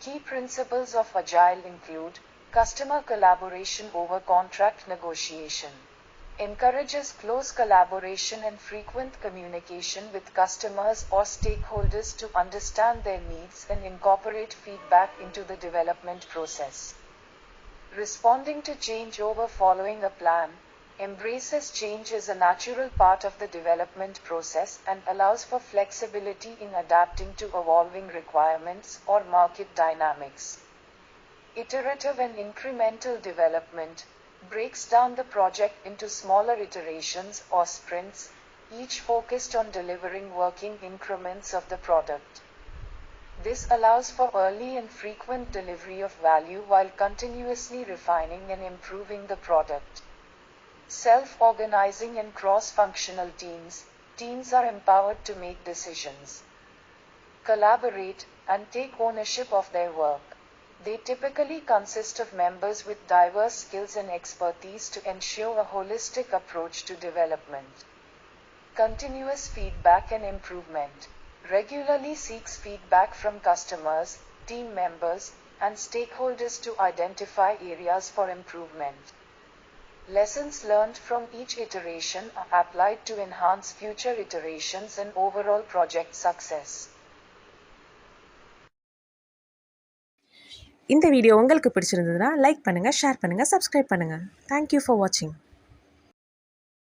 Key principles of Agile include customer collaboration over contract negotiation. Encourages close collaboration and frequent communication with customers or stakeholders to understand their needs and incorporate feedback into the development process. Responding to change over following a plan, embraces change as a natural part of the development process and allows for flexibility in adapting to evolving requirements or market dynamics. Iterative and incremental development breaks down the project into smaller iterations or sprints, each focused on delivering working increments of the product. This allows for early and frequent delivery of value while continuously refining and improving the product. Self-organizing and cross-functional teams. Teams are empowered to make decisions, collaborate, and take ownership of their work. They typically consist of members with diverse skills and expertise to ensure a holistic approach to development. Continuous feedback and improvement. Regularly seeks feedback from customers, team members, and stakeholders to identify areas for improvement. Lessons learned from each iteration are applied to enhance future iterations and overall project success. இந்த video உங்களுக்கு பிடிச்சிருந்ததுன்னா like பண்ணுங்கள், share பண்ணுங்கள், subscribe பண்ணுங்கள். Thank you for வாட்சிங்.